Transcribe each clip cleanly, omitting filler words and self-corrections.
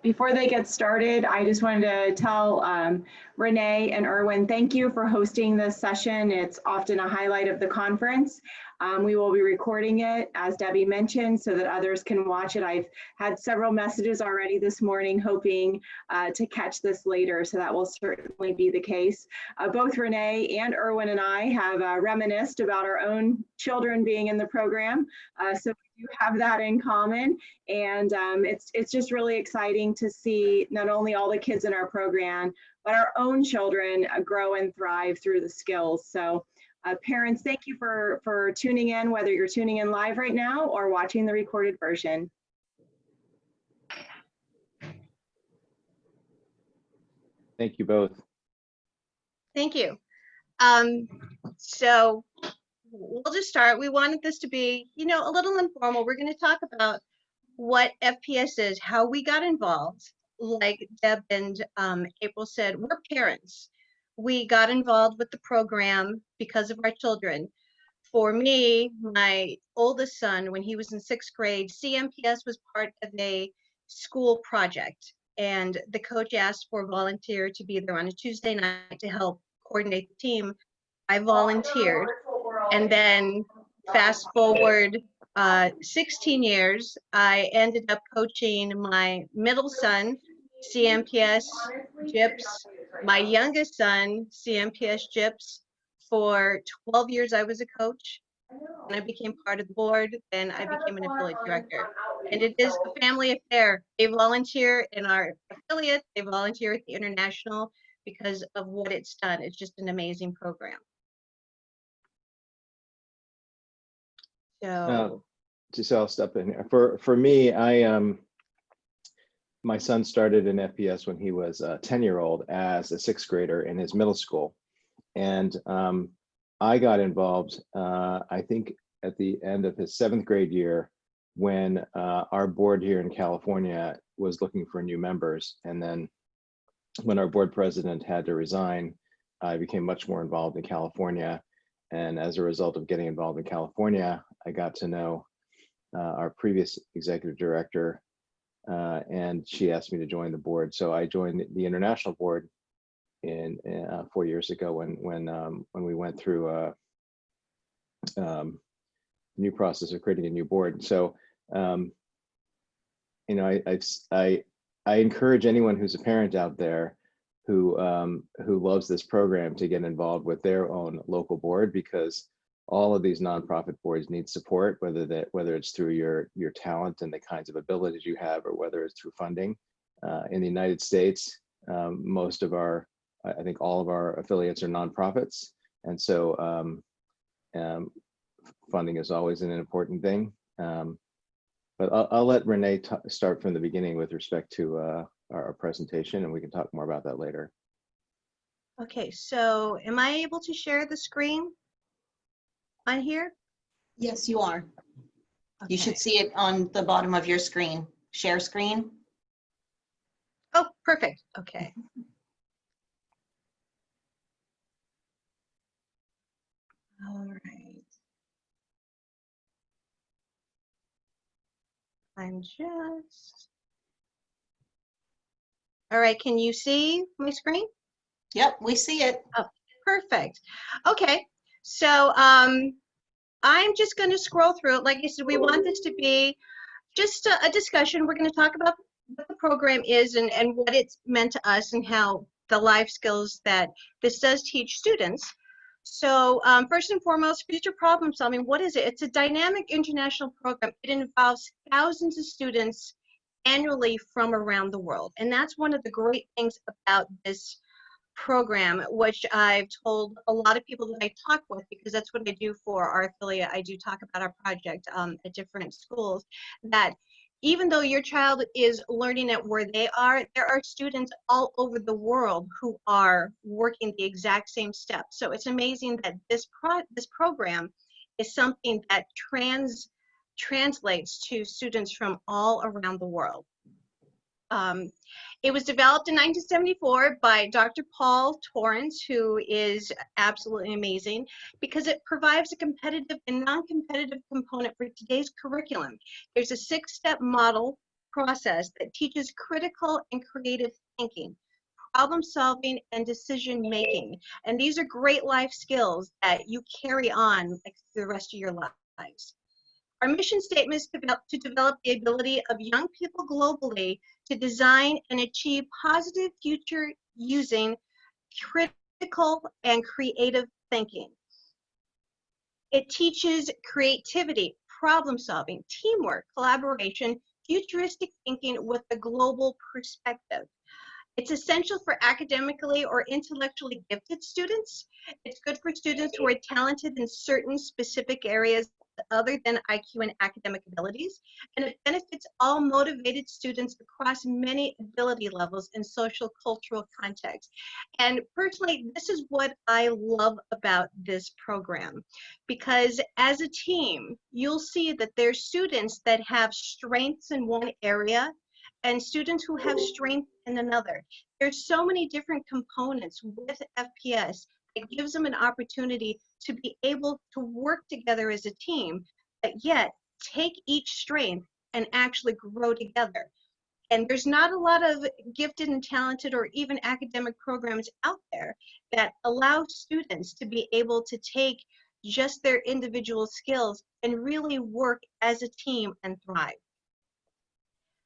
Before they get started, I just wanted to tell Renee and Erwin, thank you for hosting this session. It's often a highlight of the conference. We will be recording it, as Debbie mentioned, so that others can watch it. I've had several messages already this morning hoping to catch this later, so that will certainly be the case. Both Renee and Erwin and I have reminisced about our own children being in the program, so we do have that in common, and it's just really exciting to see not only all the kids in our program, but our own children grow and thrive through the skills. So parents, thank you for tuning in, whether you're tuning in live right now or watching the recorded version. Thank you both. Thank you. So we'll just start. We wanted this to be, you know, a little informal. We're going to talk about what FPS is, how we got involved. Like Deb and April said, we're parents. We got involved with the program because of our children. For me, my oldest son, when he was in 6th grade, CmPS was part of a school project. And the coach asked for a volunteer to be there on a Tuesday night to help coordinate the team. I volunteered. And then fast forward 16 years, I ended up coaching my middle son, CmPS, GIPS, my youngest son, CmPS, GIPS. For 12 years, I was a coach, and I became part of the board, and I became an affiliate director. And it is a family affair. They volunteer in our affiliate, they volunteer at the international because of what it's done. It's just an amazing program. So Just I'll step in here. For me, my son started in FPS when he was a 10-year-old as a 6th grader in his middle school. And I got involved, I think, at the end of his 7th grade year when our board here in California was looking for new members. And then when our board president had to resign, I became much more involved in California. And as a result of getting involved in California, I got to know our previous executive director, and she asked me to join the board. So I joined the international board in 4 years ago when we went through a new process of creating a new board. So you know, I encourage anyone who's a parent out there who loves this program to get involved with their own local board, because all of these nonprofit boards need support, whether it's through your talent and the kinds of abilities you have, or whether it's through funding. In the United States, most of I think all of our affiliates are nonprofits, and so funding is always an important thing. But I'll let Renee start from the beginning with respect to our presentation, and we can talk more about that later. okay, so am I able to share the screen on here? Yes, you are. Okay. You should see it on the bottom of your screen. Share screen. Oh, perfect. Okay. All right. I'm just. All right, can you see my screen? Yep, we see it. Oh, perfect. Okay, so I'm just going to scroll through it. Like I said, we want this to be just a discussion. We're going to talk about what the program is and what it's meant to us and how the life skills that this does teach students. So first and foremost, future problem solving. What is it? It's a dynamic international program. It involves thousands of students annually from around the world. And that's one of the great things about this program, which I've told a lot of people that I talk with, because that's what I do for our affiliate. I do talk about our project at different schools, that even though your child is learning it where they are, there are students all over the world who are working the exact same steps. So it's amazing that this program is something that translates to students from all around the world. It was developed in 1974 by Dr. Paul Torrance, who is absolutely amazing, because it provides a competitive and non-competitive component for today's curriculum. There's a 6-step model process that teaches critical and creative thinking, problem solving, and decision making. And these are great life skills that you carry on like, the rest of your lives. Our mission statement is to develop the ability of young people globally to design and achieve positive future using critical and creative thinking. It teaches creativity, problem solving, teamwork, collaboration, futuristic thinking with a global perspective. It's essential for academically or intellectually gifted students. It's good for students who are talented in certain specific areas other than IQ and academic abilities, and it benefits all motivated students across many ability levels in social cultural contexts. And personally, this is what I love about this program, because as a team, you'll see that there's students that have strengths in one area and students who have strength in another. There's so many different components with FPS. It gives them an opportunity to be able to work together as a team, but yet take each strength and actually grow together. And there's not a lot of gifted and talented or even academic programs out there that allow students to be able to take just their individual skills and really work as a team and thrive.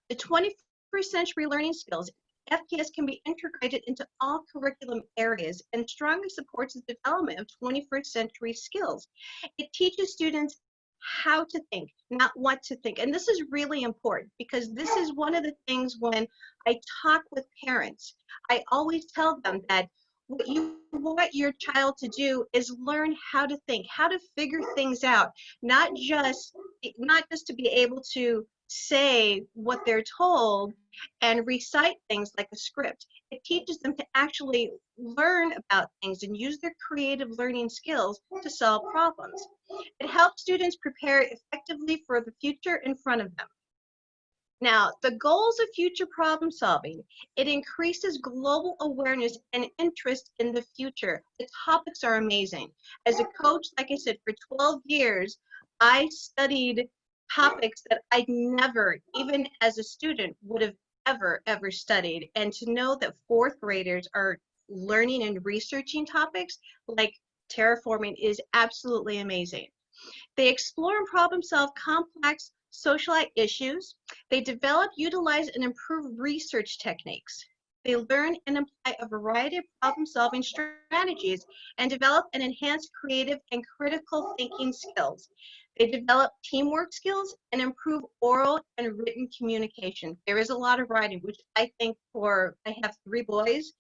The 21st century learning skills, FPS can be integrated into all curriculum areas and strongly supports the development of 21st century skills. It teaches students how to think, not what to think. And this is really important because this is one of the things when I talk with parents, I always tell them that what you want your child to do is learn how to think, how to figure things out, not just to be able to say what they're told and recite things like a script. It teaches them to actually learn about things and use their creative learning skills to solve problems. It helps students prepare effectively for the future in front of them. Now, the goals of future problem solving, it increases global awareness and interest in the future. The topics are amazing. As a coach, like I said, for 12 years, I studied topics that I'd never, even as a student, would have ever studied. And to know that fourth graders are learning and researching topics like terraforming is absolutely amazing. They explore and problem solve complex social issues. They develop, utilize, and improve research techniques. They learn and apply a variety of problem-solving strategies and develop and enhance creative and critical thinking skills. They develop teamwork skills and improve oral and written communication. There is a lot of writing, which I think I have 3 boys,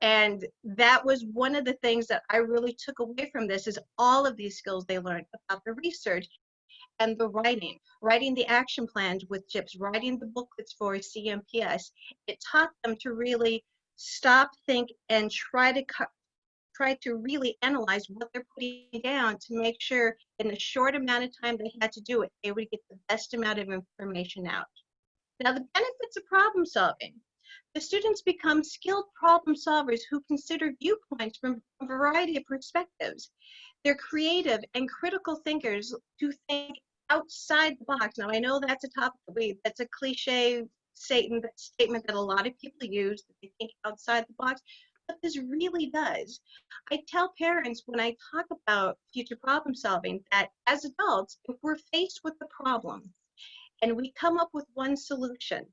and that was one of the things that I really took away from this is all of these skills they learned about the research and the writing the action plans with JIPs, writing the booklets for CmPS. It taught them to really stop, think, and try to really analyze what they're putting down to make sure in the short amount of time they had to do it, they would get the best amount of information out. Now, the benefits of problem solving. The students become skilled problem solvers who consider viewpoints from a variety of perspectives. They're creative and critical thinkers who think outside the box. Now, I know that's a topic, that's a cliche statement that a lot of people use, that they think outside the box, but this really does. I tell parents when I talk about future problem solving that as adults, if we're faced with a problem and we come up with one solution,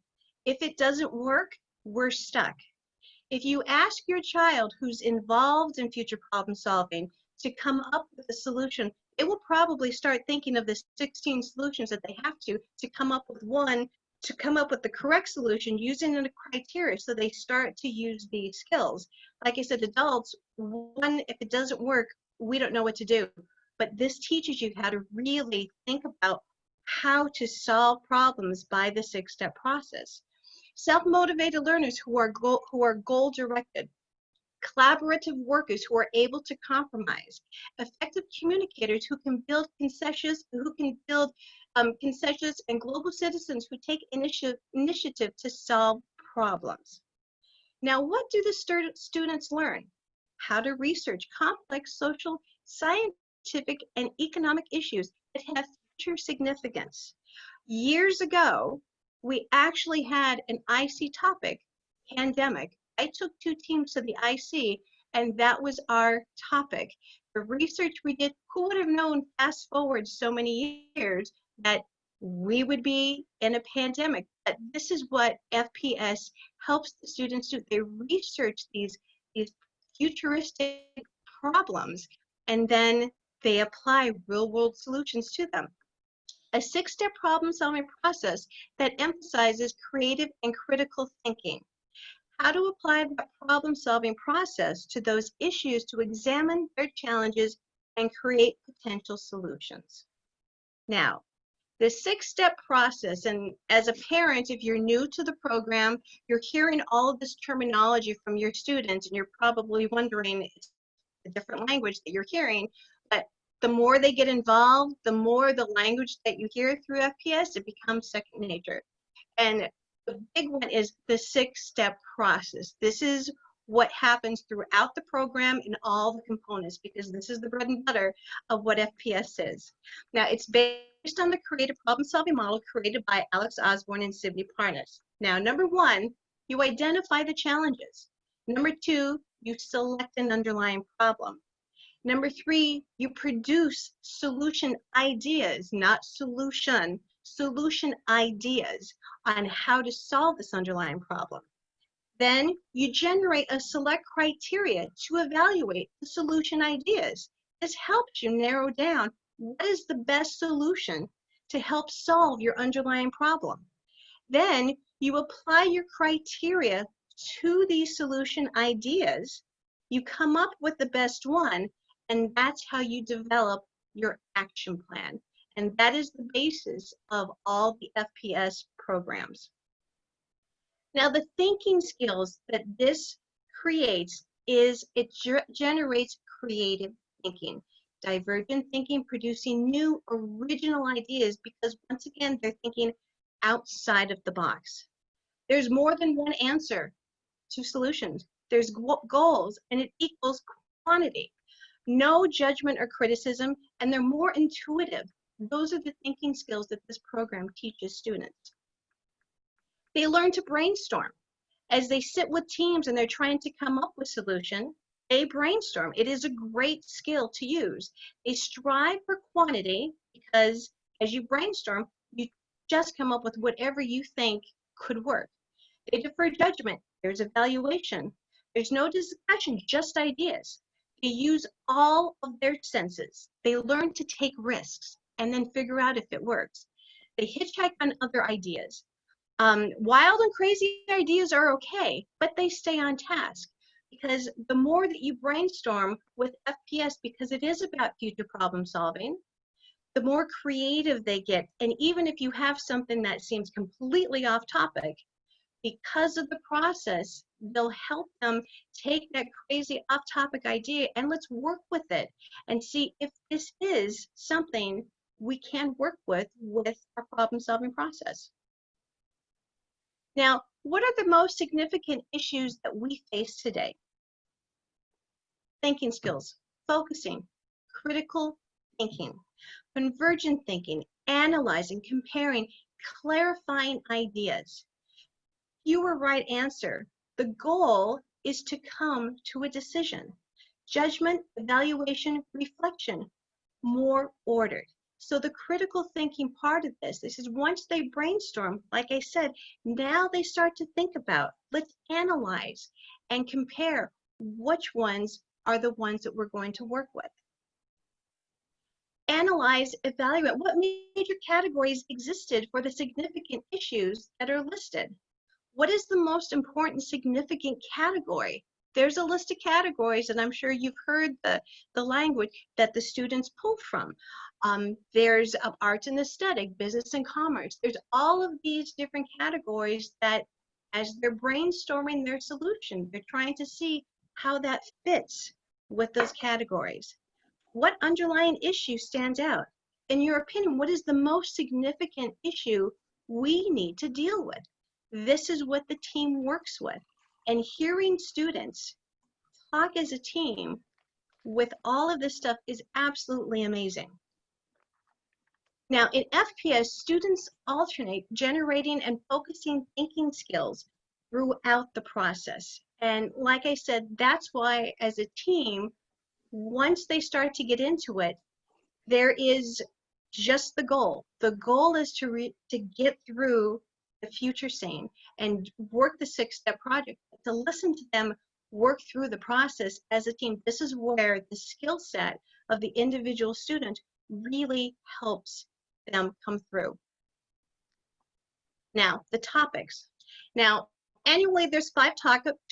if it doesn't work, we're stuck. If you ask your child who's involved in future problem solving to come up with a solution, it will probably start thinking of the 16 solutions that they have to come up with the correct solution using the criteria, so they start to use these skills. Like I said, adults, if it doesn't work, we don't know what to do. But this teaches you how to really think about how to solve problems by the 6-step process. Self-motivated learners who are goal-directed, collaborative workers who are able to compromise, effective communicators who can build concessions, and global citizens who take initiative to solve problems. Now, what do the students learn? How to research complex social, scientific, and economic issues that have future significance. Years ago, we actually had an IC topic, pandemic. I took 2 teams to the IC, and that was our topic. The research we did, who would have known fast forward so many years that we would be in a pandemic? But this is what FPS helps the students do. They research these futuristic problems, and then they apply real-world solutions to them. A 6-step problem-solving process that emphasizes creative and critical thinking. How to apply that problem-solving process to those issues to examine their challenges and create potential solutions. Now, the 6-step process, and as a parent, if you're new to the program, you're hearing all of this terminology from your students, and you're probably wondering, it's a different language that you're hearing, but the more they get involved, the more the language that you hear through FPS, it becomes second nature. And the big one is the 6-step process. This is what happens throughout the program in all the components, because this is the bread and butter of what FPS is. Now, it's based on the creative problem-solving model created by Alex Osborne and Sydney Parnas. Now, number 1, you identify the challenges. Number 2, you select an underlying problem. Number 3, you produce solution ideas, not solution ideas on how to solve this underlying problem. Then you generate a select criteria to evaluate the solution ideas. This helps you narrow down what is the best solution to help solve your underlying problem. Then you apply your criteria to these solution ideas. You come up with the best one, and that's how you develop your action plan. And that is the basis of all the FPS programs. Now, the thinking skills that this creates is it generates creative thinking, divergent thinking, producing new original ideas, because once again, they're thinking outside of the box. There's more than one answer to solutions. There's goals, and it equals quantity. No judgment or criticism, and they're more intuitive. Those are the thinking skills that this program teaches students. They learn to brainstorm. As they sit with teams and they're trying to come up with solution, they brainstorm. It is a great skill to use. They strive for quantity because as you brainstorm, you just come up with whatever you think could work. They defer judgment. There's evaluation. There's no discussion, just ideas. They use all of their senses. They learn to take risks and then figure out if it works. They hitchhike on other ideas. Wild and crazy ideas are okay, but they stay on task, because the more that you brainstorm with FPS, because it is about future problem solving, the more creative they get. And even if you have something that seems completely off topic, because of the process, they'll help them take that crazy off-topic idea and let's work with it and see if this is something we can work with our problem-solving process. Now, what are the most significant issues that we face today? Thinking skills, focusing, critical thinking, convergent thinking, analyzing, comparing, clarifying ideas. Fewer right answer. The goal is to come to a decision. Judgment, evaluation, reflection, more ordered. So the critical thinking part of this is once they brainstorm, like I said, now they start to think about, let's analyze and compare which ones are the ones that we're going to work with. Analyze, evaluate what major categories existed for the significant issues that are listed. What is the most important significant category? There's a list of categories, and I'm sure you've heard the language that the students pull from. There's arts and aesthetic, business and commerce. There's all of these different categories that as they're brainstorming their solution, they're trying to see how that fits with those categories. What underlying issue stands out? In your opinion, what is the most significant issue we need to deal with? This is what the team works with. And hearing students talk as a team with all of this stuff is absolutely amazing. Now, in FPS, students alternate generating and focusing thinking skills throughout the process. And like I said, that's why as a team, once they start to get into it, there is just the goal. The goal is to get through the future scene and work the 6-step project, to listen to them work through the process as a team. This is where the skill set of the individual student really helps them come through. Now, the topics. Now, annually, there's 5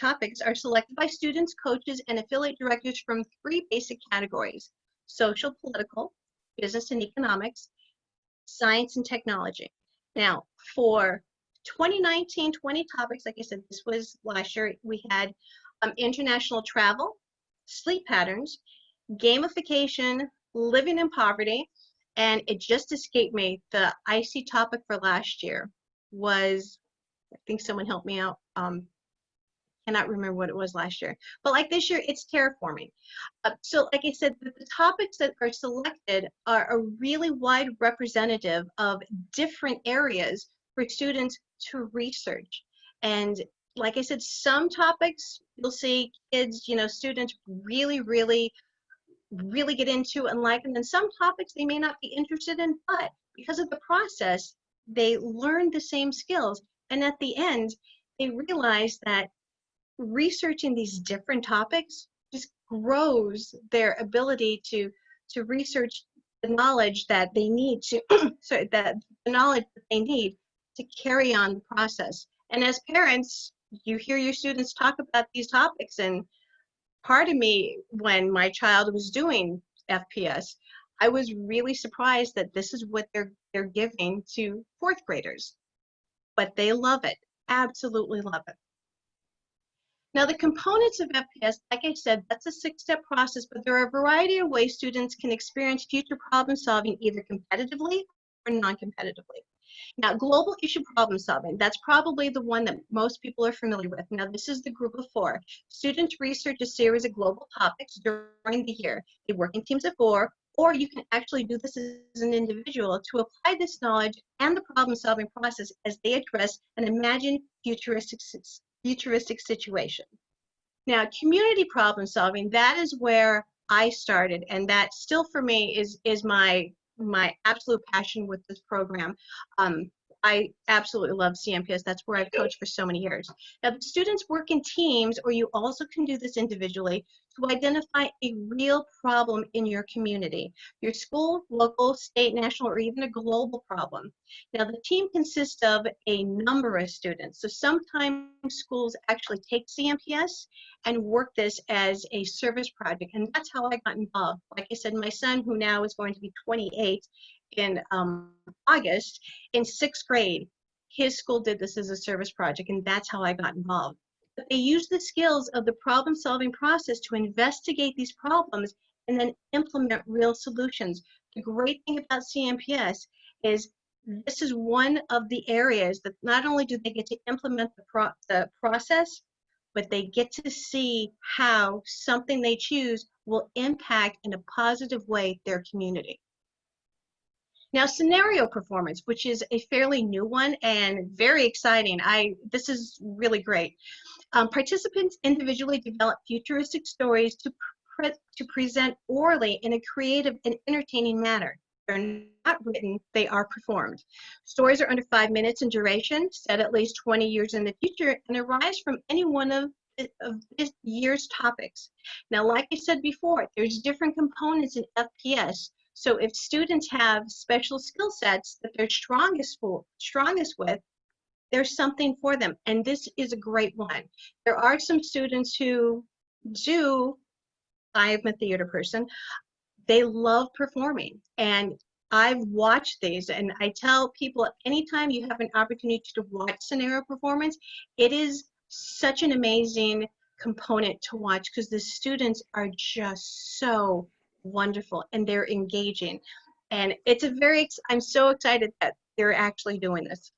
topics are selected by students, coaches, and affiliate directors from 3 basic categories: social, political, business and economics, science and technology. Now, for 2019-20 topics, like I said, this was last year, we had international travel, sleep patterns, gamification, living in poverty, and it just escaped me. The IC topic for last year was, I think someone helped me out, cannot remember what it was last year, but like this year, it's terraforming. So like I said, the topics that are selected are a really wide representative of different areas for students to research. And like I said, some topics you'll see kids, students really get into and like, and then some topics they may not be interested in, but because of the process, they learn the same skills. And at the end, they realize that researching these different topics just grows their ability to research the knowledge that they need to sorry, that the knowledge that they need to carry on the process. And as parents, you hear your students talk about these topics, and part of me, when my child was doing FPS, I was really surprised that this is what they're giving to 4th graders, but they love it, absolutely love it. Now, the components of FPS, like I said, that's a 6-step process, but there are a variety of ways students can experience future problem solving either competitively or non-competitively. Now, global issue problem solving, that's probably the one that most people are familiar with. Now, this is the group of 4. Students research a series of global topics during the year. They work in teams of 4, or you can actually do this as an individual to apply this knowledge and the problem solving process as they address an imagined futuristic situation. Now, community problem solving, that is where I started, and that still for me is my absolute passion with this program. I absolutely love CmPS. That's where I've coached for so many years. Now, the students work in teams, or you also can do this individually, to identify a real problem in your community, your school, local, state, national, or even a global problem. Now, the team consists of a number of students. So sometimes schools actually take CmPS and work this as a service project, and that's how I got involved. Like I said, my son, who now is going to be 28 in August, in 6th grade, his school did this as a service project, and that's how I got involved. But they use the skills of the problem-solving process to investigate these problems and then implement real solutions. The great thing about CmPS is this is one of the areas that not only do they get to implement the process, but they get to see how something they choose will impact in a positive way their community. Now, scenario performance, which is a fairly new one and very exciting. This is really great. Participants individually develop futuristic stories to present orally in a creative and entertaining manner. They're not written, they are performed. Stories are under 5 minutes in duration, set at least 20 years in the future, and arise from any one of this year's topics. Now, like I said before, there's different components in FPS. So if students have special skill sets that they're strongest with, there's something for them. And this is a great one. There are some students who do, I'm a theater person, they love performing. And I've watched these, and I tell people anytime you have an opportunity to watch scenario performance, it is such an amazing component to watch because the students are just so wonderful and they're engaging. And it's I'm so excited that they're actually doing this.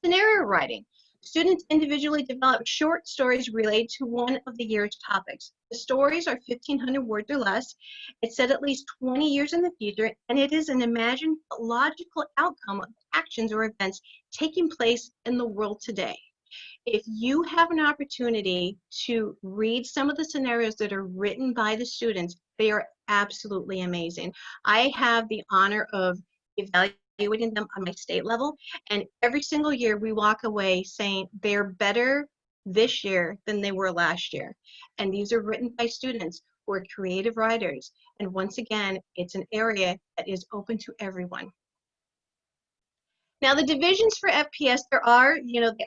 Scenario writing. Students individually develop short stories related to one of the year's topics. The stories are 1,500 words or less. It's set at least 20 years in the future, and it is an imagined but logical outcome of actions or events taking place in the world today. If you have an opportunity to read some of the scenarios that are written by the students, they are absolutely amazing. I have the honor of evaluating them on my state level, and every single year we walk away saying they're better this year than they were last year. And these are written by students who are creative writers. And once again, it's an area that is open to everyone. Now the divisions for FPS, they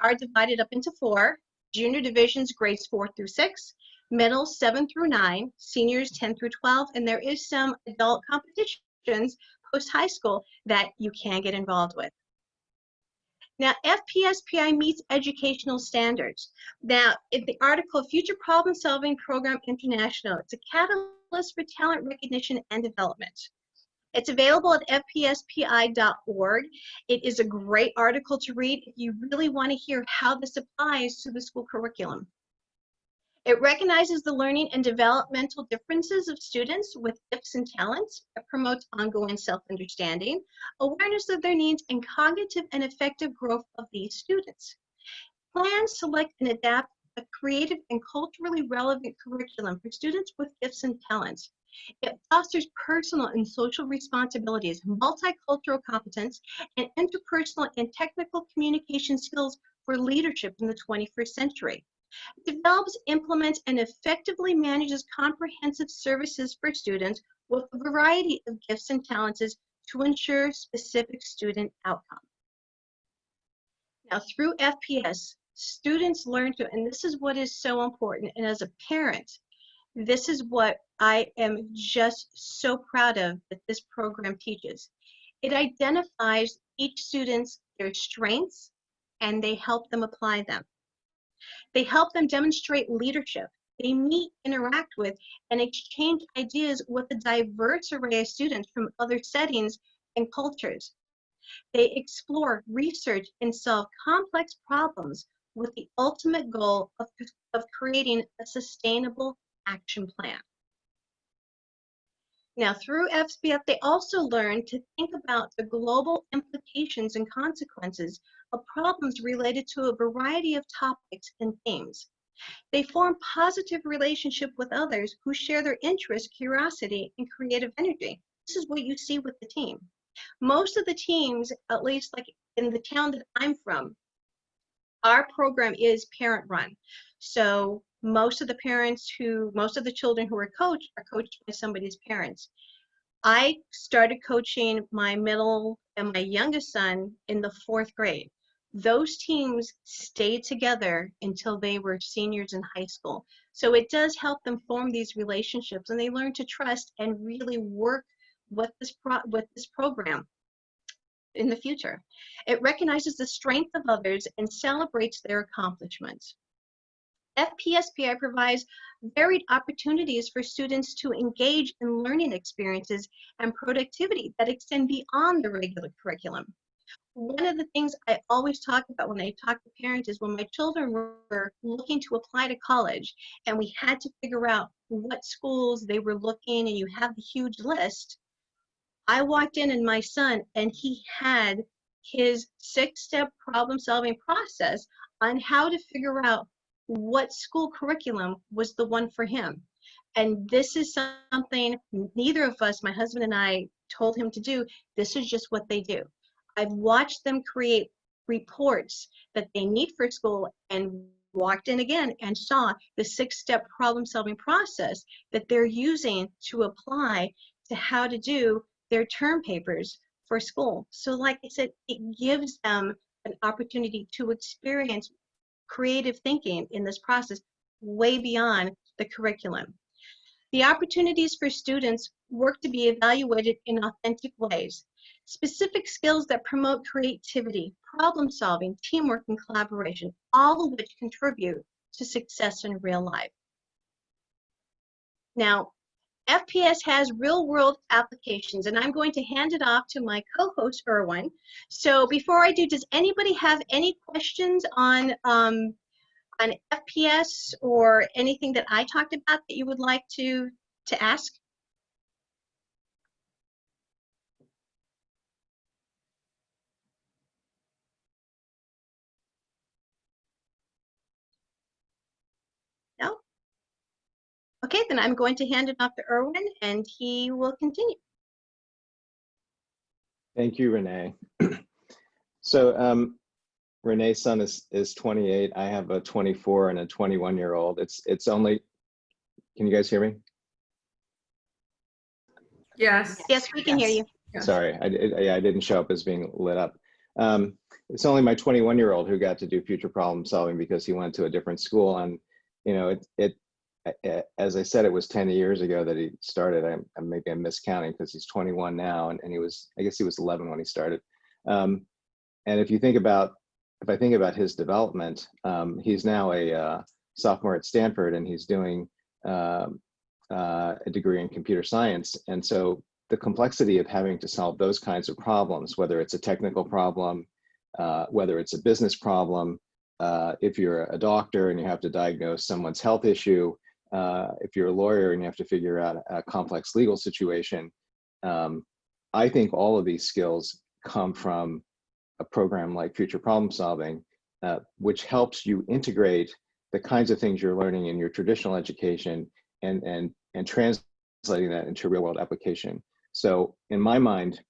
are divided up into 4. Junior divisions, grades 4 through 6, middle 7 through 9, seniors 10 through 12, and there is some adult competitions post-high school that you can get involved with. Now, FPSPI meets educational standards. Now, in the article, Future Problem Solving Program International, it's a catalyst for talent recognition and development. It's available at fpspi.org. It is a great article to read if you really want to hear how this applies to the school curriculum. It recognizes the learning and developmental differences of students with gifts and talents. It promotes ongoing self-understanding, awareness of their needs, and cognitive and effective growth of these students. Plan, select, and adapt a creative and culturally relevant curriculum for students with gifts and talents. It fosters personal and social responsibilities, multicultural competence, and interpersonal and technical communication skills for leadership in the 21st century. It develops, implements, and effectively manages comprehensive services for students with a variety of gifts and talents to ensure specific student outcomes. Now, through FPS, students learn to, and this is what is so important, and as a parent, this is what I am just so proud of that this program teaches. It identifies each student's their strengths and they help them apply them. They help them demonstrate leadership. They meet, interact with, and exchange ideas with a diverse array of students from other settings and cultures. They explore, research, and solve complex problems with the ultimate goal of creating a sustainable action plan. Now, through FPF, they also learn to think about the global implications and consequences of problems related to a variety of topics and themes. They form positive relationship with others who share their interests, curiosity, and creative energy. This is what you see with the team. Most of the teams, at least like in the town that I'm from, our program is parent run. So most of the children who are coached by somebody's parents. I started coaching my middle and my youngest son in the 4th grade. Those teams stayed together until they were seniors in high school. So it does help them form these relationships, and they learn to trust and really work with this program in the future. It recognizes the strength of others and celebrates their accomplishments. FPSPI provides varied opportunities for students to engage in learning experiences and productivity that extend beyond the regular curriculum. One of the things I always talk about when I talk to parents is when my children were looking to apply to college and we had to figure out what schools they were looking, and you have the huge list. I walked in and my son, and he had his 6-step problem-solving process on how to figure out what school curriculum was the one for him. And this is something neither of us, my husband and I, told him to do. This is just what they do. I've watched them create reports that they need for school and walked in again and saw the 6-step problem-solving process that they're using to apply to how to do their term papers for school. So like I said, it gives them an opportunity to experience creative thinking in this process way beyond the curriculum. The opportunities for students work to be evaluated in authentic ways. Specific skills that promote creativity, problem solving, teamwork, and collaboration, all of which contribute to success in real life. Now, FPS has real world applications, and I'm going to hand it off to my co-host, Erwin. So before I do, does anybody have any questions on FPS or anything that I talked about that you would like to ask? No? Okay, then I'm going to hand it off to Erwin and he will continue. Thank you, Renee. So Renee's son is 28. I have a 24 and a 21-year-old. It's only, can you guys hear me? Yes. Yes, we can hear you. Yes. Sorry, I didn't show up as being lit up. It's only my 21-year-old who got to do future problem solving because he went to a different school. And, you know, as I said, it was 10 years ago that he started. Maybe I'm miscounting because he's 21 now, and he was, I guess he was 11 when he started. And if I think about his development, he's now a sophomore at Stanford, and he's doing a degree in computer science. And so the complexity of having to solve those kinds of problems, whether it's a technical problem, whether it's a business problem, if you're a doctor and you have to diagnose someone's health issue, if you're a lawyer and you have to figure out a complex legal situation, I think all of these skills come from a program like Future Problem Solving, which helps you integrate the kinds of things you're learning in your traditional education and translating that into real world application. So in my mind,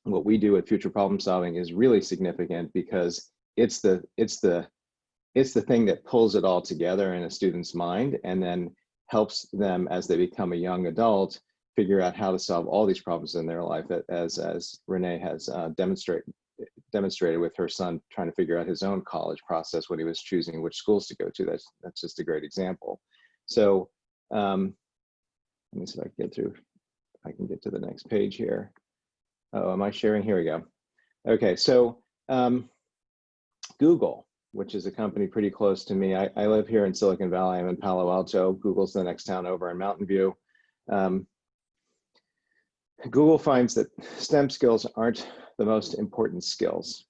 what we do at Future Problem Solving is really significant because it's the thing that pulls it all together in a student's mind and then helps them as they become a young adult figure out how to solve all these problems in their life, as Renee has demonstrated with her son trying to figure out his own college process when he was choosing which schools to go to. That's just a great example. So let me see if I can get to the next page here. Oh, am I sharing? Here we go. Okay, so Google, which is a company pretty close to me. I live here in Silicon Valley. I'm in Palo Alto. Google's the next town over in Mountain View. Google finds that STEM skills aren't the most important skills.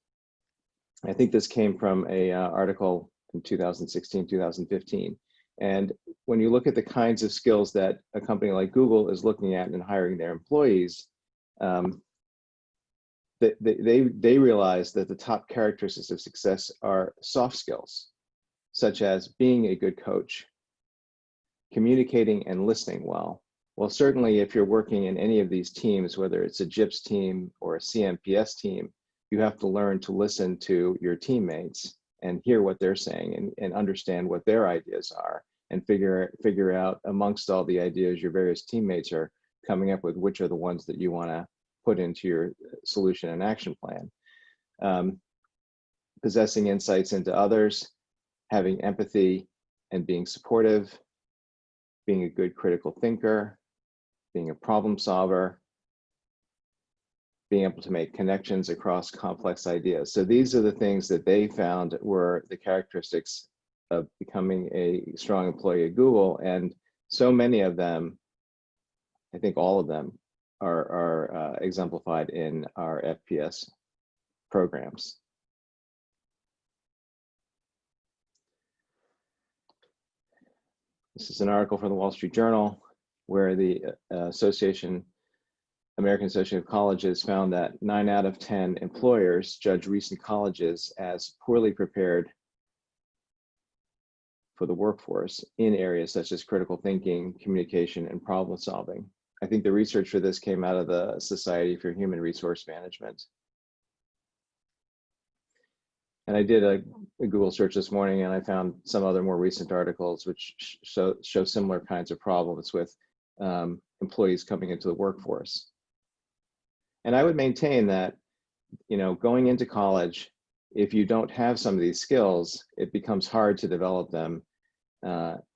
I think this came from a article in 2016, 2015. And when you look at the kinds of skills that a company like Google is looking at in hiring their employees, they realize that the top characteristics of success are soft skills, such as being a good coach, communicating and listening well. Well, certainly if you're working in any of these teams, whether it's a GIPS team or a CmPS team, you have to learn to listen to your teammates and hear what they're saying and understand what their ideas are and figure out amongst all the ideas your various teammates are coming up with, which are the ones that you want to put into your solution and action plan. Possessing insights into others, having empathy and being supportive, being a good critical thinker, being a problem solver, being able to make connections across complex ideas. So these are the things that they found were the characteristics of becoming a strong employee at Google. And so many of them, I think all of them, are exemplified in our FPS programs. This is an article from the Wall Street Journal where the American Association of Colleges found that 9 out of 10 employers judge recent colleges as poorly prepared for the workforce in areas such as critical thinking, communication, and problem solving. I think the research for this came out of the Society for Human Resource Management. And I did a Google search this morning and I found some other more recent articles which show similar kinds of problems with employees coming into the workforce. And I would maintain that, you know, going into college, if you don't have some of these skills, it becomes hard to develop them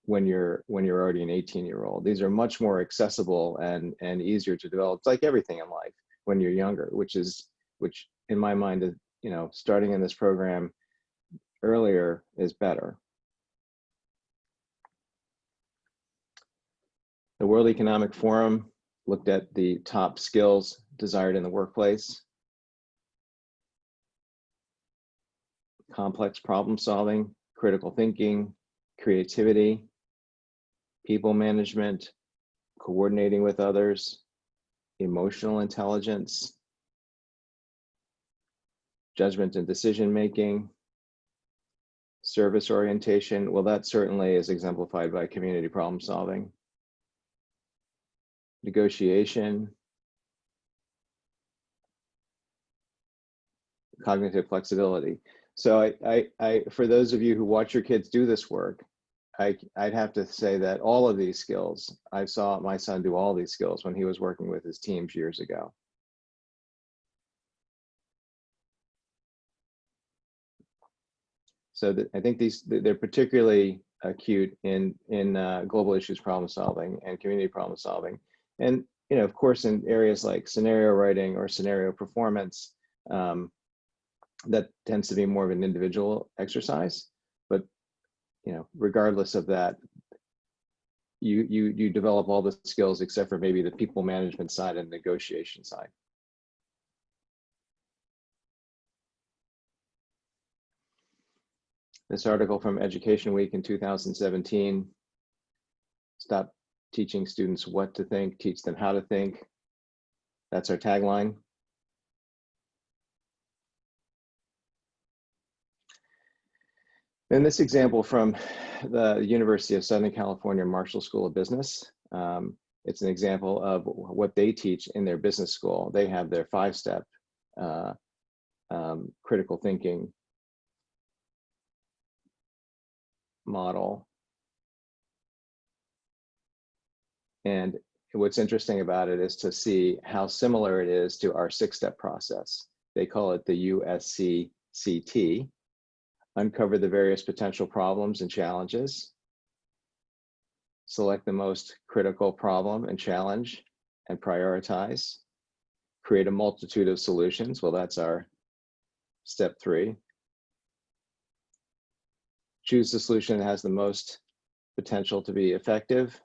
when you're already an 18-year-old. These are much more accessible and easier to develop. It's like everything in life when you're younger, which in my mind is, you know, starting in this program earlier is better. The World Economic Forum looked at the top skills desired in the workplace. Complex problem solving, critical thinking, creativity, people management, coordinating with others, emotional intelligence, judgment and decision making, service orientation. Well, that certainly is exemplified by community problem solving, negotiation, cognitive flexibility. So for those of you who watch your kids do this work, I'd have to say that all of these skills, I saw my son do all these skills when he was working with his teams years ago. So I think they're particularly acute in global issues problem solving and community problem solving. And, you know, of course, in areas like scenario writing or scenario performance, that tends to be more of an individual exercise. But, you know, regardless of that, you develop all the skills except for maybe the people management side and negotiation side. This article from Education Week in 2017, stop teaching students what to think, teach them how to think. That's our tagline. And this example from the University of Southern California Marshall School of Business. It's an example of what they teach in their business school. They have their 5-step critical thinking model. And what's interesting about it is to see how similar it is to our 6-step process. They call it the USCCT. Uncover the various potential problems and challenges. Select the most critical problem and challenge and prioritize. Create a multitude of solutions. Well, that's our step 3. Choose the solution that has the most potential to be effective.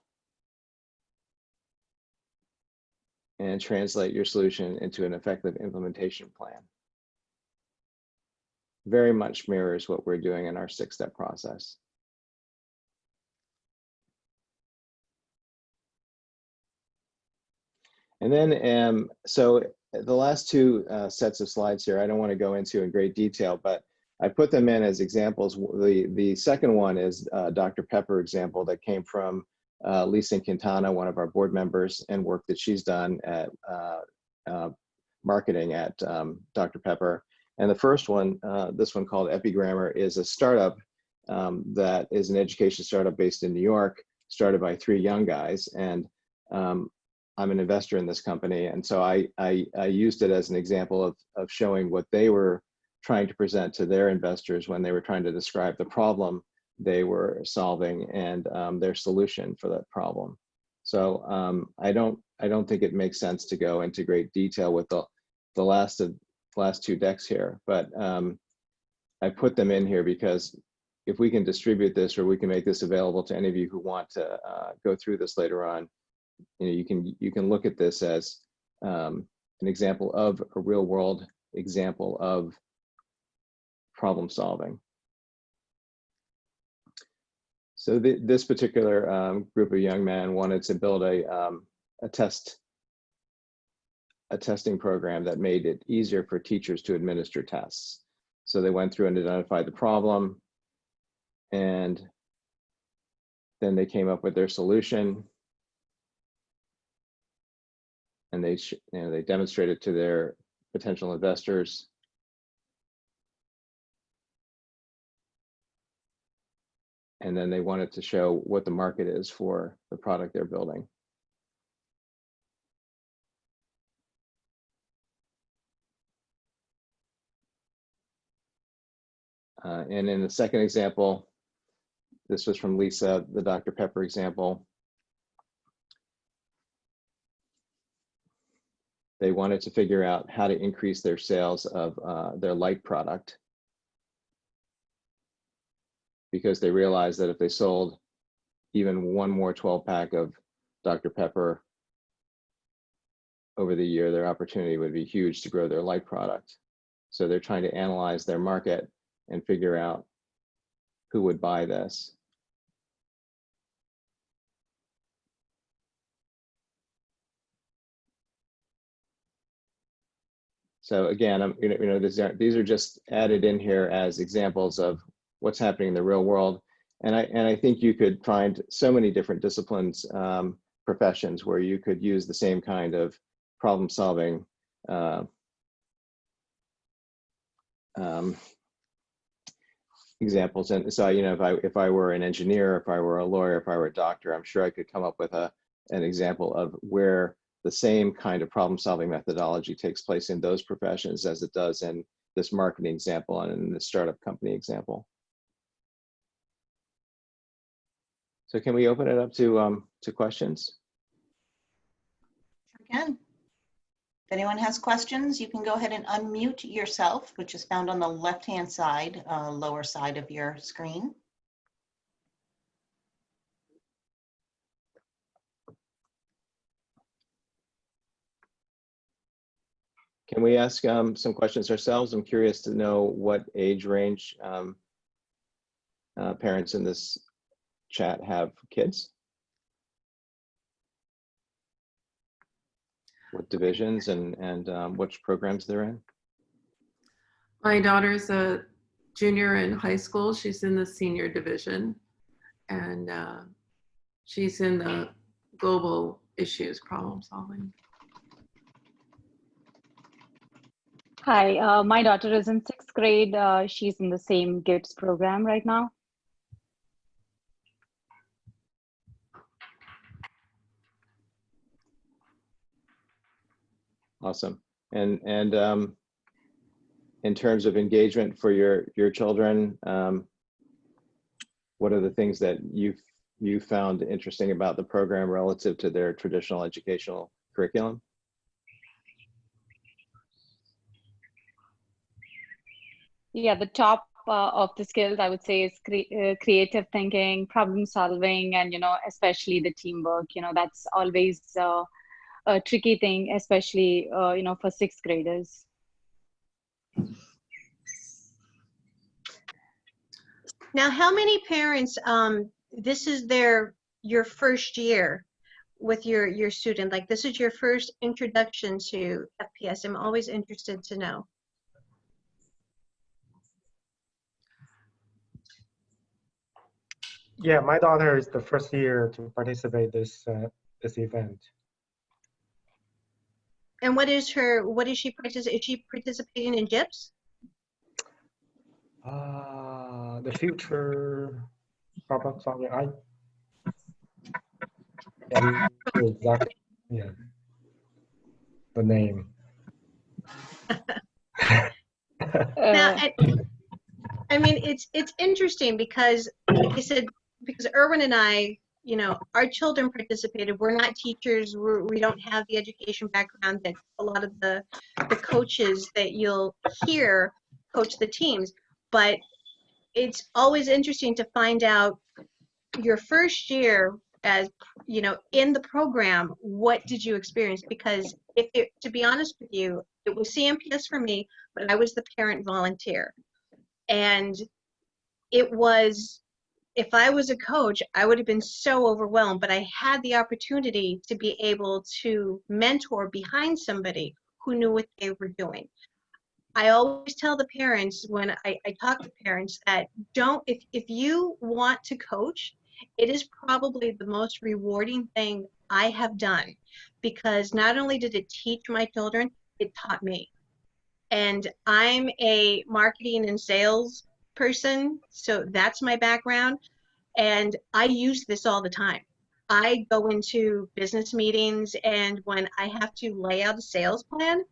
And translate your solution into an effective implementation plan. Very much mirrors what we're doing in our 6-step process. And then, so the last 2 sets of slides here, I don't want to go into in great detail, but I put them in as examples. The second one is Dr. Pepper example that came from Lisa Quintana, one of our board members, and work that she's done at marketing at Dr. Pepper. And the first one, this one called Epigrammar, is a startup that is an education startup based in New York, started by 3 young guys. And I'm an investor in this company. And so I used it as an example of showing what they were trying to present to their investors when they were trying to describe the problem they were solving and their solution for that problem. So I don't think it makes sense to go into great detail with the last 2 decks here, but I put them in here because if we can distribute this or we can make this available to any of you who want to go through this later on, you know, you can look at this as an example of a real world example of problem solving. So this particular group of young men wanted to build a testing program that made it easier for teachers to administer tests. So they went through and identified the problem, and then they came up with their solution, and they demonstrated to their potential investors. And then they wanted to show what the market is for the product they're building. And in the second example, this was from Lisa, the Dr. Pepper example. They wanted to figure out how to increase their sales of their light product, because they realized that if they sold even one more 12-pack of Dr. Pepper, over the year, their opportunity would be huge to grow their light product. So they're trying to analyze their market and figure out who would buy this. So again, these are just added in here as examples of what's happening in the real world. And I think you could find so many different disciplines, professions, where you could use the same kind of problem solving examples. And so, if I were an engineer, if I were a lawyer, if I were a doctor, I'm sure I could come up with an example of where the same kind of problem solving methodology takes place in those professions as it does in this marketing example and in the startup company example. So can we open it up to questions? Again, if anyone has questions, you can go ahead and unmute yourself, which is found on the left-hand side, lower side of your screen. Can we ask some questions ourselves? I'm curious to know what age range parents in this chat have kids. What divisions and which programs they're in? My daughter's a junior in high school. She's in the senior division, and she's in the global issues problem solving. Hi, my daughter is in 6th grade. She's in the same GIBS program right now. Awesome. And in terms of engagement for your children, what are the things that you found interesting about the program relative to their traditional educational curriculum? Yeah, the top of the skills I would say is creative thinking, problem solving, and especially the teamwork. That's always a tricky thing, especially for 6th graders. Now, how many parents, this is your first year with your student, like this is your first introduction to FPS? I'm always interested to know. Yeah, my daughter is the first year to participate this event. And what is she participating? Is she participating in GIBS? The future problem solving. Exactly. Yeah. The name. Now, I mean, it's interesting because, like I said, because Erwin and I, our children participated. We're not teachers. We don't have the education background that a lot of the coaches that you'll hear coach the teams. But it's always interesting to find out your first year as, in the program, what did you experience? Because to be honest with you, it was CmPS for me, but I was the parent volunteer. And it was, if I was a coach, I would have been so overwhelmed, but I had the opportunity to be able to mentor behind somebody who knew what they were doing. I always tell the parents when I talk to parents that if you want to coach, it is probably the most rewarding thing I have done, because not only did it teach my children, it taught me. And I'm a marketing and sales person, so that's my background. And I use this all the time. I go into business meetings, and when I have to lay out a sales plan,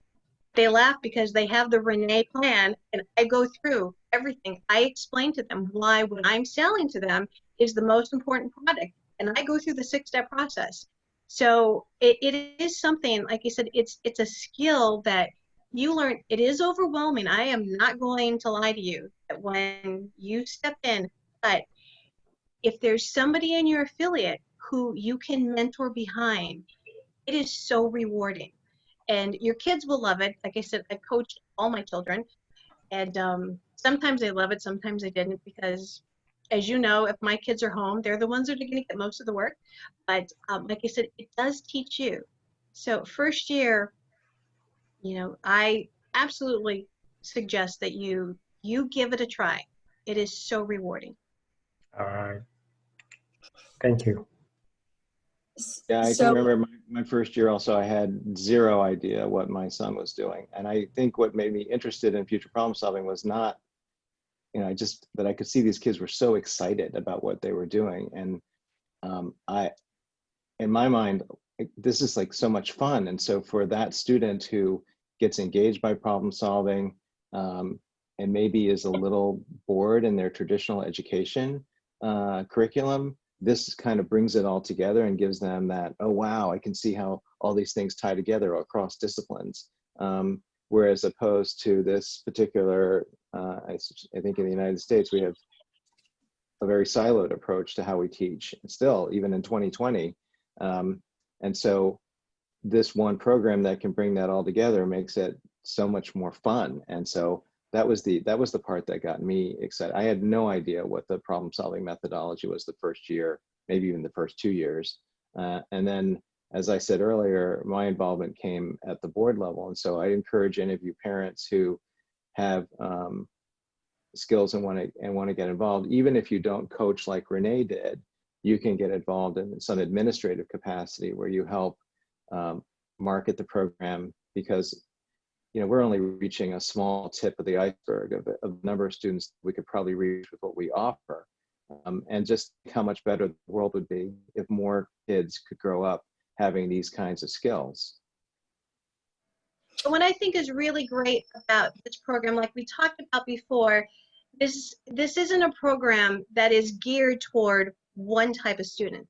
they laugh because they have the Renee plan, and I go through everything. I explain to them why what I'm selling to them is the most important product, and I go through the 6-step process. So it is something, like I said, it's a skill that you learn. It is overwhelming. I am not going to lie to you that when you step in, but if there's somebody in your affiliate who you can mentor behind, it is so rewarding. And your kids will love it. Like I said, I coached all my children, and sometimes they love it, sometimes they didn't, because as you know, if my kids are home, they're the ones that are going to get most of the work. But like I said, it does teach you. So first year, I absolutely suggest that you give it a try. It is so rewarding. All right. Thank you. Yeah, I can So, remember my first year also, I had zero idea what my son was doing. And I think what made me interested in future problem solving was not, just that I could see these kids were so excited about what they were doing. And in my mind, this is like so much fun. And so for that student who gets engaged by problem solving, and maybe is a little bored in their traditional education curriculum, this kind of brings it all together and gives them that, oh, wow, I can see how all these things tie together across disciplines. Whereas opposed to this particular, I think in the United States, we have a very siloed approach to how we teach still, even in 2020. And so this one program that can bring that all together makes it so much more fun. And so that was the part that got me excited. I had no idea what the problem solving methodology was the first year, maybe even the first 2 years. And then, as I said earlier, my involvement came at the board level. And so I encourage any of you parents who have skills and want to get involved, even if you don't coach like Renee did, you can get involved in some administrative capacity where you help market the program, because we're only reaching a small tip of the iceberg of the number of students we could probably reach with what we offer, and just how much better the world would be if more kids could grow up having these kinds of skills. What I think is really great about this program, like we talked about before, this isn't a program that is geared toward one type of student.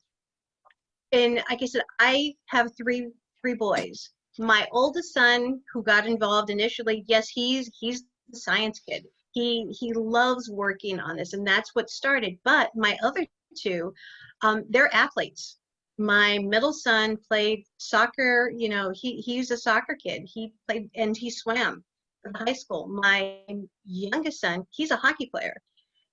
And like I said, I have three boys. My oldest son, who got involved initially, yes, he's the science kid. He loves working on this, and that's what started. But my other two, they're athletes. My middle son played soccer. He's a soccer kid. He played and he swam in high school. My youngest son, he's a hockey player,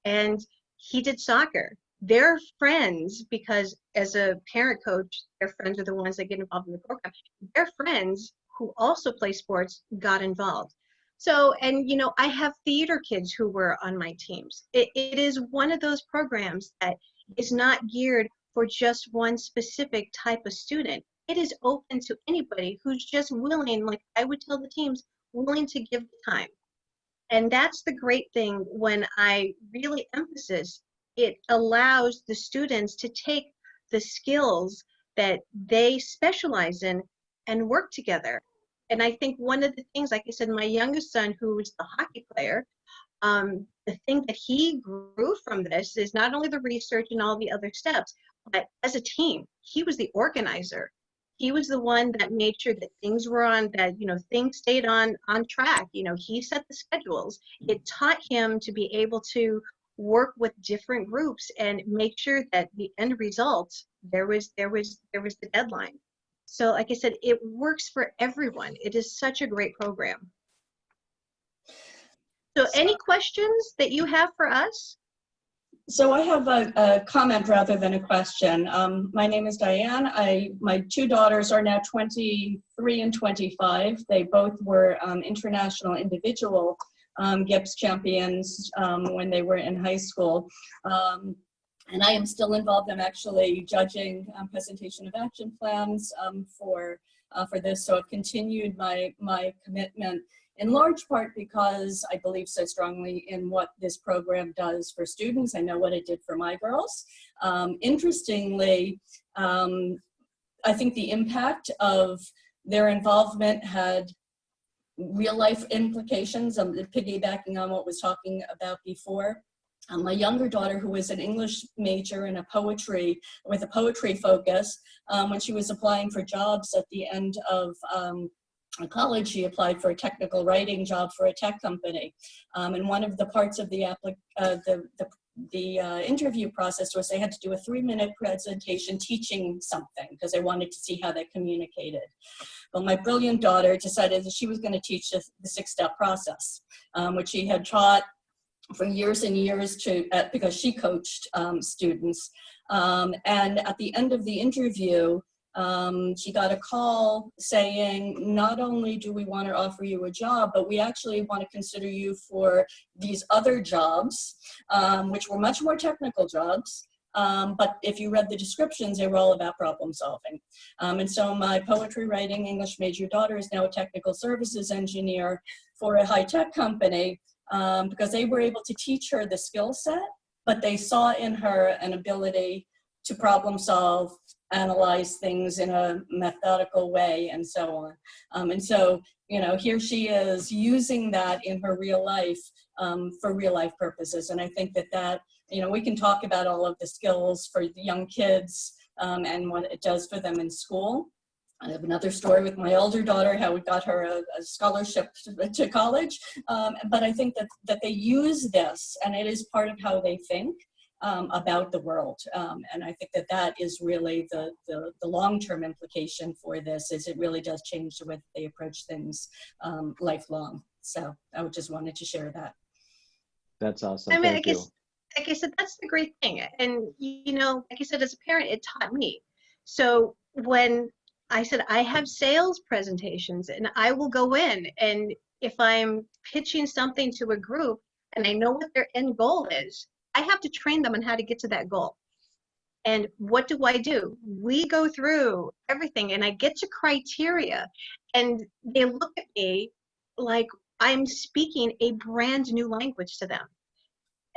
and he did soccer. They're friends because as a parent coach, their friends are the ones that get involved in the program. Their friends who also play sports got involved. So, and I have theater kids who were on my teams. It is one of those programs that is not geared for just one specific type of student. It is open to anybody who's just willing, like I would tell the teams, willing to give the time. And that's the great thing when I really emphasize, it allows the students to take the skills that they specialize in and work together. And I think one of the things, like I said, my youngest son, who is the hockey player, the thing that he grew from this is not only the research and all the other steps, but as a team, he was the organizer. He was the one that made sure that things were on, that, things stayed on track. He set the schedules. It taught him to be able to work with different groups and make sure that the end result, there was the deadline. So like I said, it works for everyone. It is such a great program. So any questions that you have for us? So I have a comment rather than a question. My name is Diane. My two daughters are now 23 and 25. They both were international individual GIPS champions when they were in high school. And I am still involved. I'm actually judging presentation of action plans for this. So I've continued my commitment, in large part because I believe so strongly in what this program does for students. I know what it did for my girls. Interestingly, I think the impact of their involvement had real life implications. Piggybacking on what was talking about before. My younger daughter, who was an English major and with a poetry focus, when she was applying for jobs at the end of college, she applied for a technical writing job for a tech company. And one of the parts of the the interview process was they had to do a 3-minute presentation teaching something because they wanted to see how they communicated. Well, my brilliant daughter decided that she was going to teach the 6-step process, which she had taught for years and years because she coached students. And at the end of the interview, she got a call saying, not only do we want to offer you a job, but we actually want to consider you for these other jobs, which were much more technical jobs. But if you read the descriptions, they were all about problem solving. And so my poetry writing English major daughter is now a technical services engineer for a high-tech company because they were able to teach her the skill set, but they saw in her an ability to problem solve, analyze things in a methodical way, and so on. And so, you know, here she is using that in her real life for real life purposes. And I think that, you know, we can talk about all of the skills for the young kids and what it does for them in school. I have another story with my older daughter, how we got her a scholarship to college. But I think that they use this, and it is part of how they think about the world. And I think that is really the long-term implication for this, is it really does change the way that they approach things lifelong. So I just wanted to share that. That's awesome. I mean, Thank you. like I said, that's the great thing. And, you know, like I said, as a parent, it taught me. So when I said, I have sales presentations and I will go in, and if I'm pitching something to a group and I know what their end goal is, I have to train them on how to get to that goal. And what do? We go through everything, and I get to criteria, and they look at me like I'm speaking a brand new language to them.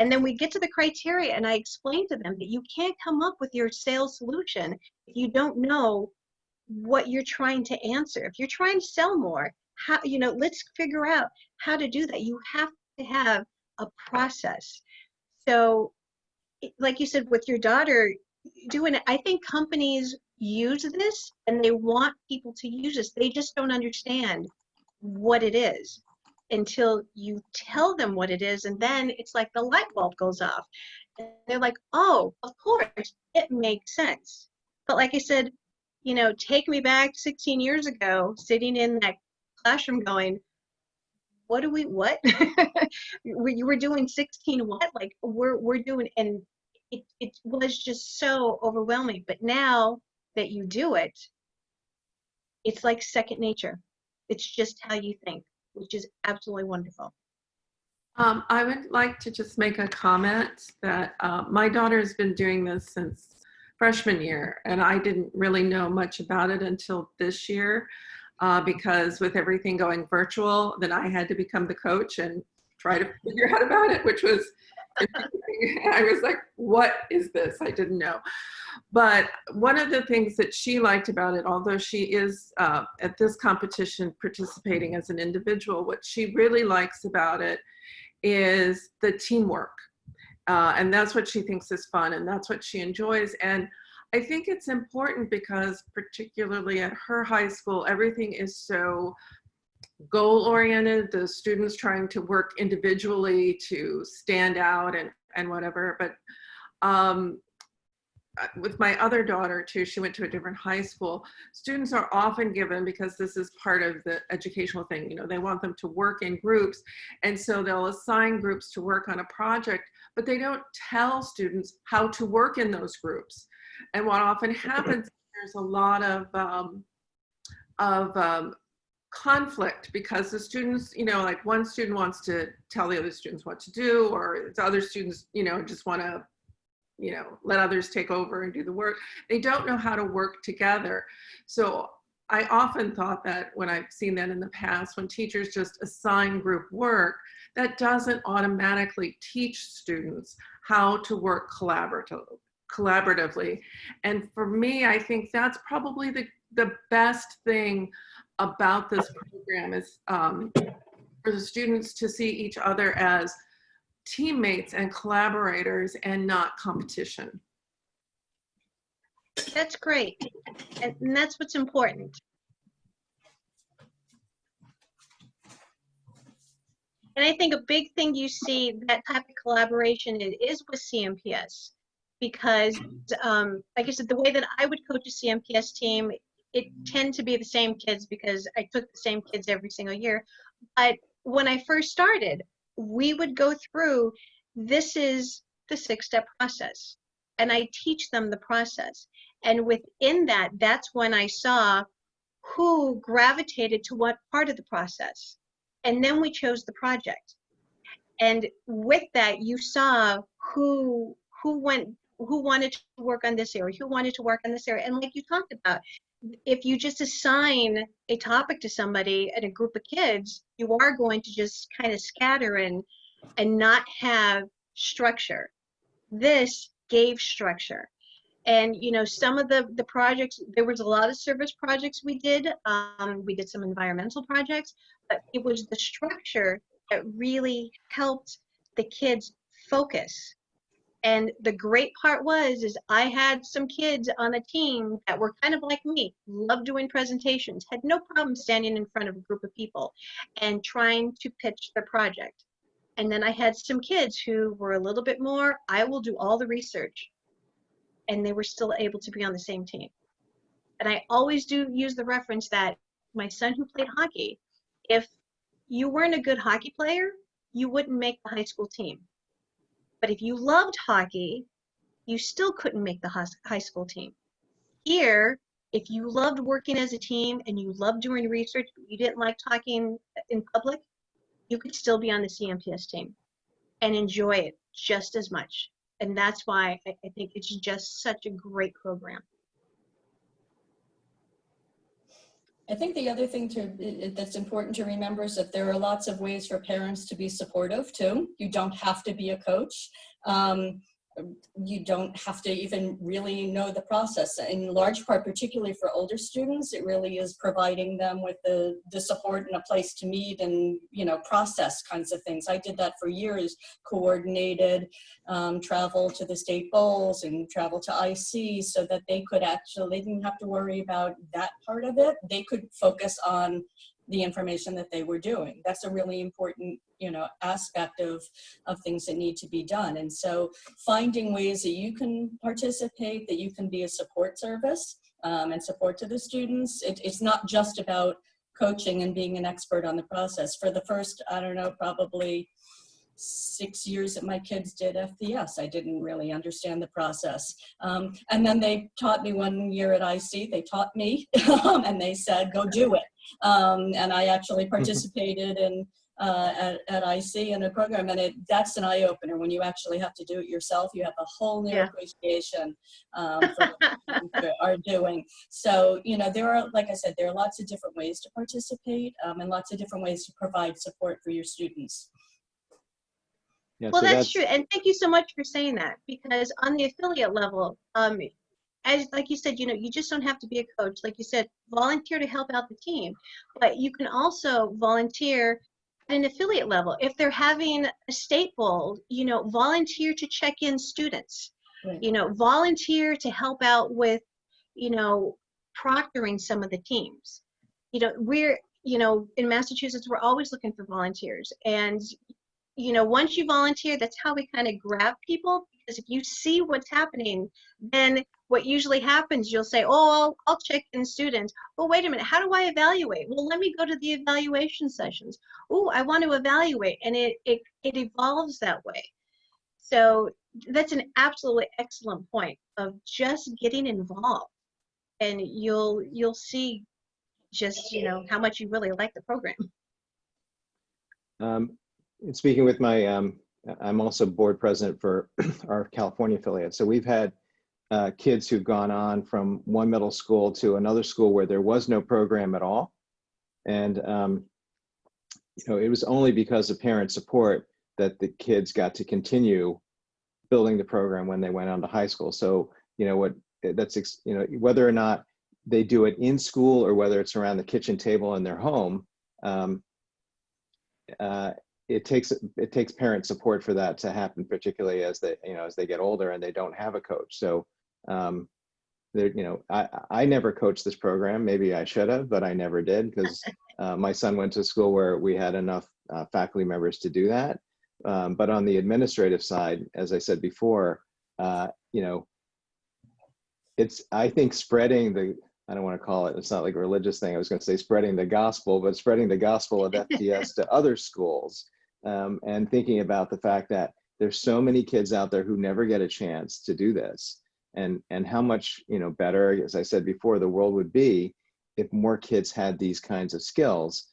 And then we get to the criteria, and I explain to them that you can't come up with your sales solution if you don't know what you're trying to answer. If you're trying to sell more, how, you know, let's figure out how to do that. You have to have a process. So like you said, with your daughter doing it, I think companies use this and they want people to use this. They just don't understand what it is until you tell them what it is. And then it's like the light bulb goes off. And they're like, oh, of course, it makes sense. But like I said, you know, take me back 16 years ago, sitting in that classroom going, what? You were doing 16 what? Like we're doing, and it was just so overwhelming. But now that you do it, it's like second nature. It's just how you think, which is absolutely wonderful. I would like to just make a comment that my daughter has been doing this since freshman year, and I didn't really know much about it until this year because with everything going virtual, then I had to become the coach and try to figure out about it, which was interesting. I was like, what is this? I didn't know. But one of the things that she liked about it, although she is at this competition participating as an individual, what she really likes about it is the teamwork. And that's what she thinks is fun, and that's what she enjoys. And I think it's important because particularly at her high school, everything is so goal-oriented, the students trying to work individually to stand out and whatever. But with my other daughter too, she went to a different high school. Students are often given, because this is part of the educational thing, you know, they want them to work in groups. And so they'll assign groups to work on a project, but they don't tell students how to work in those groups. And what often happens, there's a lot of conflict because the students, you know, like one student wants to tell the other students what to do, or the other students, you know, just want to, you know, let others take over and do the work. They don't know how to work together. So I often thought that when I've seen that in the past, when teachers just assign group work, that doesn't automatically teach students how to work collaboratively. And for me, I think that's probably the best thing about this program is for the students to see each other as teammates and collaborators and not competition. That's great. And that's what's important. And I think a big thing you see that type of collaboration is with CmPS, because like I said, the way that I would coach a CmPS team, it tend to be the same kids because I took the same kids every single year. But when I first started, we would go through, this is the 6-step process, and I teach them the process. And within that, that's when I saw who gravitated to what part of the process. And then we chose the project. And with that, you saw who wanted to work on this area, who wanted to work on this area. And like you talked about, if you just assign a topic to somebody and a group of kids, you are going to just kind of scatter and not have structure. This gave structure. And some of the projects, there was a lot of service projects we did. We did some environmental projects, but it was the structure that really helped the kids focus. And the great part is I had some kids on a team that were kind of like me, loved doing presentations, had no problem standing in front of a group of people and trying to pitch their project. And then I had some kids who were a little bit more, I will do all the research. And they were still able to be on the same team. And I always do use the reference that my son who played hockey, if you weren't a good hockey player, you wouldn't make the high school team. But if you loved hockey, you still couldn't make the high school team. Here, if you loved working as a team and you loved doing research, but you didn't like talking in public, you could still be on the CmPS team and enjoy it just as much. And that's why I think it's just such a great program. I think the other thing that's important to remember is that there are lots of ways for parents to be supportive too. You don't have to be a coach. You don't have to even really know the process. In large part, particularly for older students, it really is providing them with the support and a place to meet and, process kinds of things. I did that for years, coordinated travel to the state bowls and travel to IC so that they didn't have to worry about that part of it. They could focus on the information that they were doing. That's a really important, aspect of things that need to be done. And so finding ways that you can participate, that you can be a support service and support to the students. It's not just about coaching and being an expert on the process. For the first, I don't know, probably 6 years that my kids did FPS, I didn't really understand the process. And then they taught me one year at IC, they taught me and they said, go do it. And I actually participated at IC in a program, and that's an eye-opener. When you actually have to do it yourself, you have a whole new appreciation for what you are doing. So, there are, like I said, there are lots of different ways to participate and lots of different ways to provide support for your students. Yeah, well, so that's true. And thank you so much for saying that, because on the affiliate level, as like you said, you just don't have to be a coach. Like you said, volunteer to help out the team, but you can also volunteer at an affiliate level. If they're having a state bowl, volunteer to check in students, Right. Volunteer to help out with, proctoring some of the teams. We're, in Massachusetts, we're always looking for volunteers. And, once you volunteer, that's how we kind of grab people, because if you see what's happening, then what usually happens, you'll say, oh, I'll check in students. Well, wait a minute, how do I evaluate? Well, let me go to the evaluation sessions. Oh, I want to evaluate, and it evolves that way. So that's an absolutely excellent point of just getting involved, and you'll see just, how much you really like the program. Speaking with my, I'm also board president for our California affiliate. So we've had kids who've gone on from one middle school to another school where there was no program at all. And, it was only because of parent support that the kids got to continue building the program when they went on to high school. So, whether or not they do it in school or whether it's around the kitchen table in their home, it takes parent support for that to happen, particularly as they get older and they don't have a coach. So there, you know, I never coached this program. Maybe I should have, but I never did, because my son went to a school where we had enough faculty members to do that. But on the administrative side, as I said before, you know, it's, I think, spreading the, I don't want to call it, it's not like a religious thing. I was going to say spreading the gospel, but spreading the gospel of FPS to other schools, and thinking about the fact that there's so many kids out there who never get a chance to do this, and how much, you know, better, as I said before, the world would be if more kids had these kinds of skills.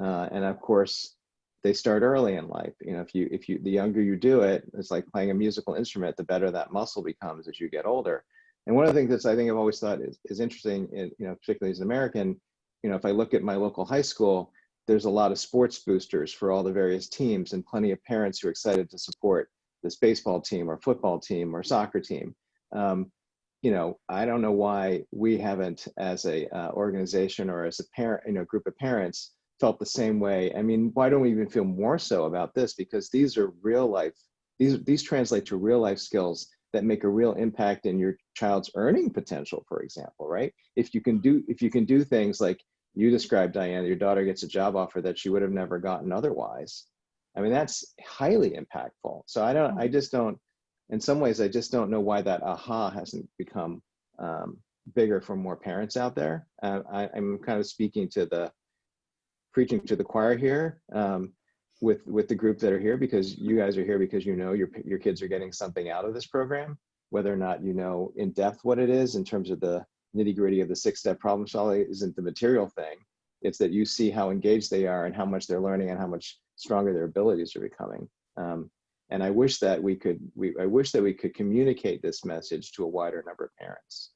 And of course, they start early in life. You know, if you the younger you do it, it's like playing a musical instrument. The better that muscle becomes as you get older. And one of the things that I think I've always thought is interesting, in, you know, particularly as an American, you know, if I look at my local high school, there's a lot of sports boosters for all the various teams, and plenty of parents who are excited to support this baseball team or football team or soccer team. You know, I don't know why we haven't, as a organization or as a parent, you know, group of parents, felt the same way. I mean, why don't we even feel more so about this? Because these are real life, these translate to real life skills that make a real impact in your child's earning potential, for example, right? If you can do things like you described, Diane, your daughter gets a job offer that she would have never gotten otherwise. I mean, that's highly impactful. So I just don't, in some ways, I just don't know why that aha hasn't become bigger for more parents out there. I'm kind of preaching to the choir here, with the group that are here, because you guys are here because you know your kids are getting something out of this program, whether or not you know in depth what it is in terms of the nitty-gritty of the 6-step problem solving isn't the material thing. It's that you see how engaged they are and how much they're learning and how much stronger their abilities are becoming. And I wish that we could communicate this message to a wider number of parents.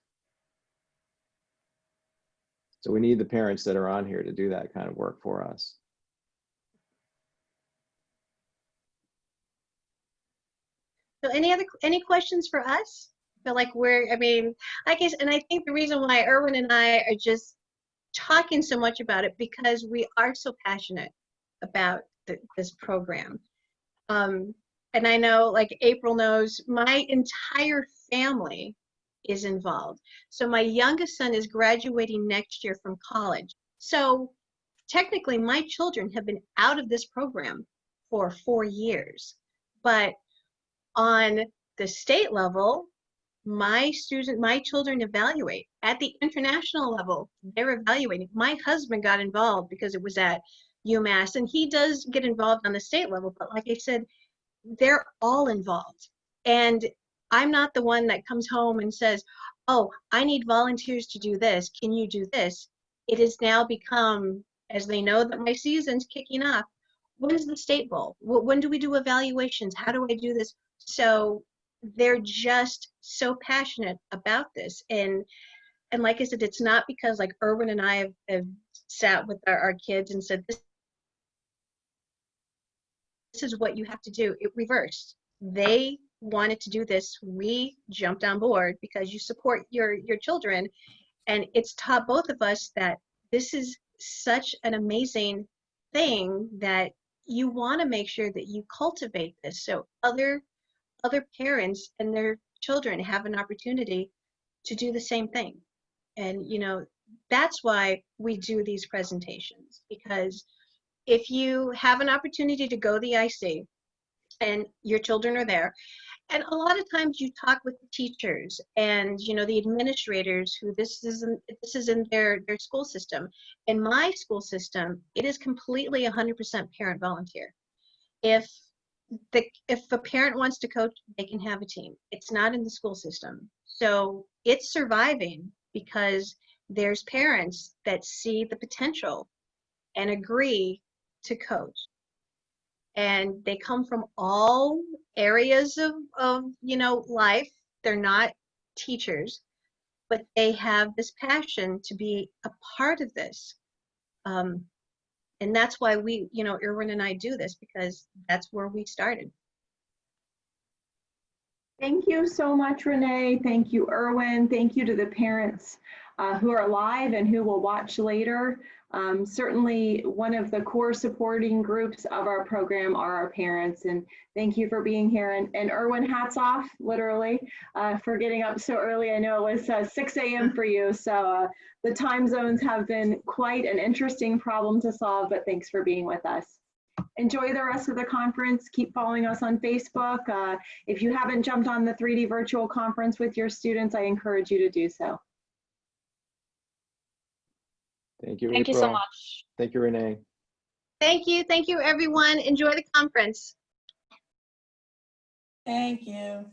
So we need the parents that are on here to do that kind of work for us. So any questions for us? I feel like I mean, I guess, and I think the reason why Erwin and I are just talking so much about it, because we are so passionate about this program. And I know, like April knows, my entire family is involved. So my youngest son is graduating next year from college. So technically my children have been out of this program for 4 years. But on the state level, my children evaluate. At the international level, they're evaluating. My husband got involved because it was at UMass, and he does get involved on the state level, but like I said, they're all involved. And I'm not the one that comes home and says, oh, I need volunteers to do this. Can you do this? It has now become, as they know that my season's kicking off, when is the state bowl? When do we do evaluations? How do I do this? So they're just so passionate about this. And like I said, it's not because like Erwin and I have sat with our kids and said, this is what you have to do. It reversed. They wanted to do this. We jumped on board because you support your children. And it's taught both of us that this is such an amazing thing that you want to make sure that you cultivate this so other parents and their children have an opportunity to do the same thing. And you know, that's why we do these presentations, because if you have an opportunity to go to the IC and your children are there, and a lot of times you talk with the teachers and you know the administrators who this is in their school system. In my school system, it is completely 100% parent volunteer. If a parent wants to coach, they can have a team. It's not in the school system. So it's surviving because there's parents that see the potential and agree to coach. And they come from all areas of you know, life. They're not teachers, but they have this passion to be a part of this. And that's why we, you know, Erwin and I do this, because that's where we started. Thank you so much, Renee. Thank you, Erwin. Thank you to the parents who are live and who will watch later. Certainly one of the core supporting groups of our program are our parents, and thank you for being here. And Erwin, hats off, literally, for getting up so early. I know it was 6 a.m. for you, so the time zones have been quite an interesting problem to solve, but thanks for being with us. Enjoy the rest of the conference. Keep following us on Facebook. If you haven't jumped on the 3D virtual conference with your students, I encourage you to do so. Thank you, Thank you April. so much. Thank you, Renee. Thank you, everyone. Enjoy the conference. Thank you.